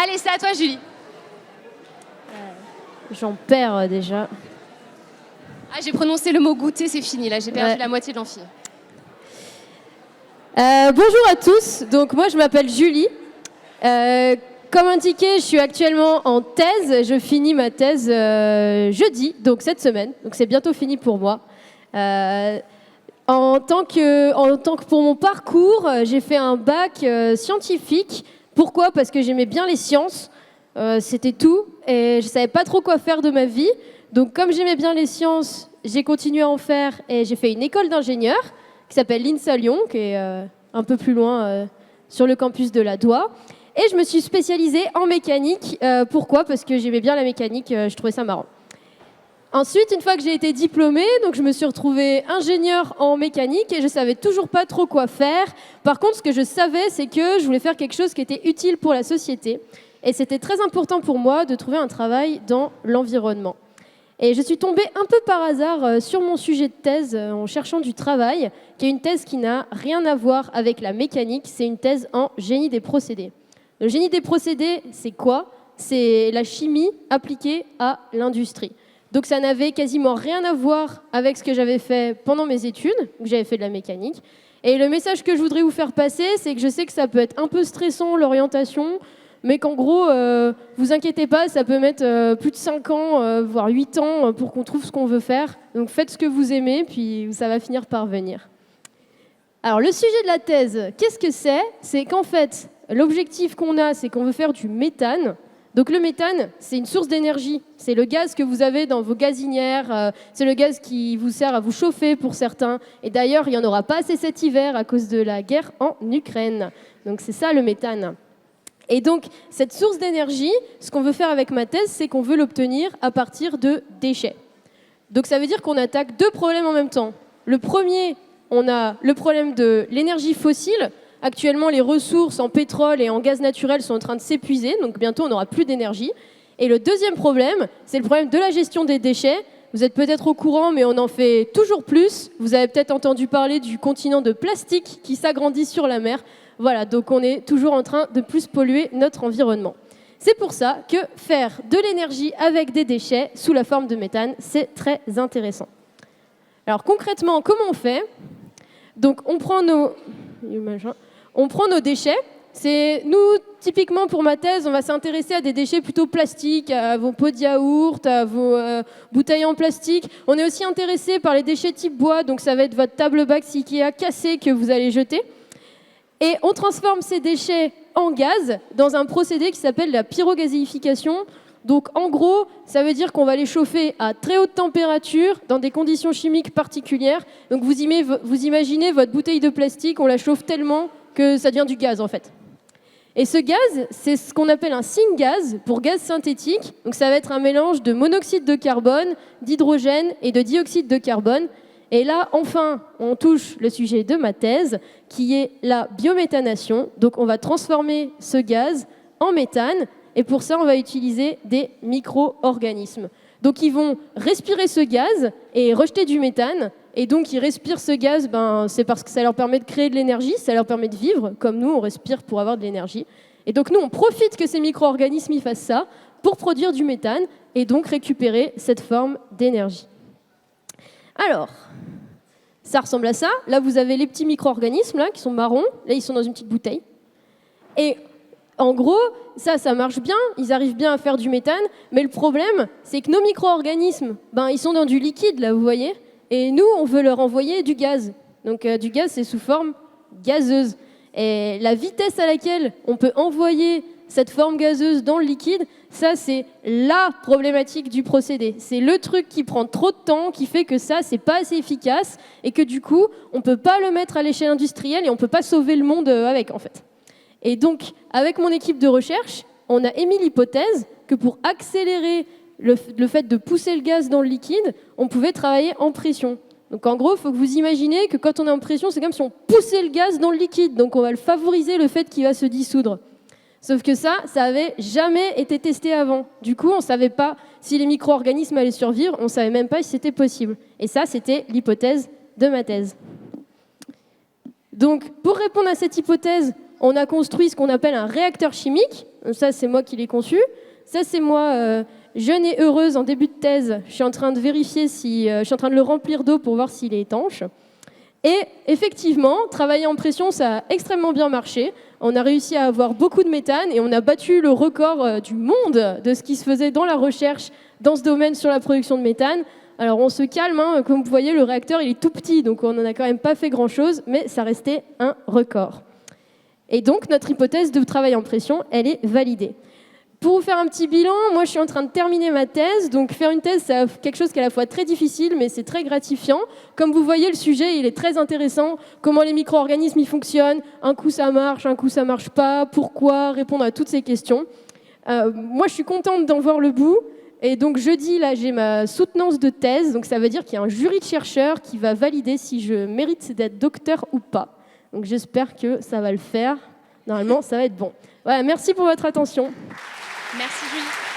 Allez, c'est à toi, Julie. J'en perds déjà. Ah, j'ai prononcé le mot goûter, c'est fini, là, j'ai perdu la moitié de l'amphi. Bonjour à tous, donc moi je m'appelle Julie. Comme indiqué, je suis actuellement en thèse. Je finis ma thèse jeudi, donc cette semaine. Donc c'est bientôt fini pour moi. En tant que pour mon parcours, j'ai fait un bac scientifique. Pourquoi ? Parce que j'aimais bien les sciences. C'était tout. Et je savais pas trop quoi faire de ma vie. Donc comme j'aimais bien les sciences, j'ai continué à en faire. Et j'ai fait une école d'ingénieur qui s'appelle l'INSA Lyon, qui est un peu plus loin sur le campus de la Doua. Et je me suis spécialisée en mécanique. Pourquoi ? Parce que j'aimais bien la mécanique, je trouvais ça marrant. Ensuite, une fois que j'ai été diplômée, donc je me suis retrouvée ingénieure en mécanique et je ne savais toujours pas trop quoi faire. Par contre, ce que je savais, c'est que je voulais faire quelque chose qui était utile pour la société. Et c'était très important pour moi de trouver un travail dans l'environnement. Et je suis tombée un peu par hasard sur mon sujet de thèse en cherchant du travail, qui est une thèse qui n'a rien à voir avec la mécanique, c'est une thèse en génie des procédés. Le génie des procédés, c'est quoi ? C'est la chimie appliquée à l'industrie. Donc ça n'avait quasiment rien à voir avec ce que j'avais fait pendant mes études, où j'avais fait de la mécanique. Et le message que je voudrais vous faire passer, c'est que je sais que ça peut être un peu stressant, l'orientation, mais qu'en gros, vous inquiétez pas, ça peut mettre plus de 5 ans, voire 8 ans, pour qu'on trouve ce qu'on veut faire. Donc faites ce que vous aimez, puis ça va finir par venir. Alors le sujet de la thèse, qu'est-ce que c'est ? C'est qu'en fait, l'objectif qu'on a, c'est qu'on veut faire du méthane. Donc le méthane, c'est une source d'énergie. C'est le gaz que vous avez dans vos gazinières. C'est le gaz qui vous sert à vous chauffer pour certains. Et d'ailleurs, il n'y en aura pas assez cet hiver à cause de la guerre en Ukraine. Donc c'est ça le méthane. Et donc cette source d'énergie, ce qu'on veut faire avec ma thèse, c'est qu'on veut l'obtenir à partir de déchets. Donc ça veut dire qu'on attaque 2 problèmes en même temps. Le premier, on a le problème de l'énergie fossile. Actuellement, les ressources en pétrole et en gaz naturel sont en train de s'épuiser, donc bientôt on n'aura plus d'énergie. Et le deuxième problème, c'est le problème de la gestion des déchets. Vous êtes peut-être au courant, mais on en fait toujours plus. Vous avez peut-être entendu parler du continent de plastique qui s'agrandit sur la mer. Voilà, donc on est toujours en train de plus polluer notre environnement. C'est pour ça que faire de l'énergie avec des déchets sous la forme de méthane, c'est très intéressant. Alors concrètement, comment on fait ? Donc on prend nos déchets. Nous, typiquement pour ma thèse, on va s'intéresser à des déchets plutôt plastiques, à vos pots de yaourt, à vos bouteilles en plastique. On est aussi intéressé par les déchets type bois, donc ça va être votre table Bax Ikea cassée que vous allez jeter. Et on transforme ces déchets en gaz dans un procédé qui s'appelle la pyrogazéification. Donc en gros, ça veut dire qu'on va les chauffer à très haute température, dans des conditions chimiques particulières. Donc vous imaginez votre bouteille de plastique, on la chauffe tellement que ça devient du gaz en fait. Et ce gaz, c'est ce qu'on appelle un syngas pour gaz synthétique. Donc ça va être un mélange de monoxyde de carbone, d'hydrogène et de dioxyde de carbone. Et là, enfin, on touche le sujet de ma thèse, qui est la biométhanation. Donc on va transformer ce gaz en méthane. Et pour ça, on va utiliser des micro-organismes. Donc ils vont respirer ce gaz et rejeter du méthane. Et donc ils respirent ce gaz, c'est parce que ça leur permet de créer de l'énergie, ça leur permet de vivre, comme nous, on respire pour avoir de l'énergie. Et donc nous, on profite que ces micro-organismes y fassent ça pour produire du méthane et donc récupérer cette forme d'énergie. Alors, ça ressemble à ça. Là, vous avez les petits micro-organismes là, qui sont marrons. Là, ils sont dans une petite bouteille. Et en gros, ça marche bien, ils arrivent bien à faire du méthane, mais le problème, c'est que nos micro-organismes, ils sont dans du liquide, là, vous voyez, et nous, on veut leur envoyer du gaz. Donc, du gaz, c'est sous forme gazeuse. Et la vitesse à laquelle on peut envoyer cette forme gazeuse dans le liquide, ça, c'est la problématique du procédé. C'est le truc qui prend trop de temps, qui fait que ça, c'est pas assez efficace, et que du coup, on peut pas le mettre à l'échelle industrielle, et on peut pas sauver le monde avec, en fait. Et donc, avec mon équipe de recherche, on a émis l'hypothèse que pour accélérer le fait de pousser le gaz dans le liquide, on pouvait travailler en pression. Donc en gros, il faut que vous imaginez que quand on est en pression, c'est comme si on poussait le gaz dans le liquide. Donc on va le favoriser le fait qu'il va se dissoudre. Sauf que ça avait jamais été testé avant. Du coup, on ne savait pas si les micro-organismes allaient survivre, on ne savait même pas si c'était possible. Et ça, c'était l'hypothèse de ma thèse. Donc, pour répondre à cette hypothèse, on a construit ce qu'on appelle un réacteur chimique. Ça, c'est moi qui l'ai conçu. Ça, c'est moi, jeune et heureuse en début de thèse. Je suis en train de vérifier si... je suis en train de le remplir d'eau pour voir s'il est étanche. Et effectivement, travailler en pression, ça a extrêmement bien marché. On a réussi à avoir beaucoup de méthane et on a battu le record du monde de ce qui se faisait dans la recherche dans ce domaine sur la production de méthane. Alors on se calme, hein. Comme vous voyez, le réacteur il est tout petit, donc on n'en a quand même pas fait grand-chose, mais ça restait un record. Et donc notre hypothèse de travail en pression, elle est validée. Pour vous faire un petit bilan, moi je suis en train de terminer ma thèse, donc faire une thèse c'est quelque chose qui est à la fois très difficile mais c'est très gratifiant. Comme vous voyez, le sujet il est très intéressant, comment les micro-organismes ils fonctionnent, un coup ça marche, un coup ça marche pas, pourquoi, répondre à toutes ces questions. Moi je suis contente d'en voir le bout, et donc jeudi là j'ai ma soutenance de thèse, donc ça veut dire qu'il y a un jury de chercheurs qui va valider si je mérite d'être docteur ou pas. Donc j'espère que ça va le faire, normalement ça va être bon. Voilà, merci pour votre attention. Merci Julie.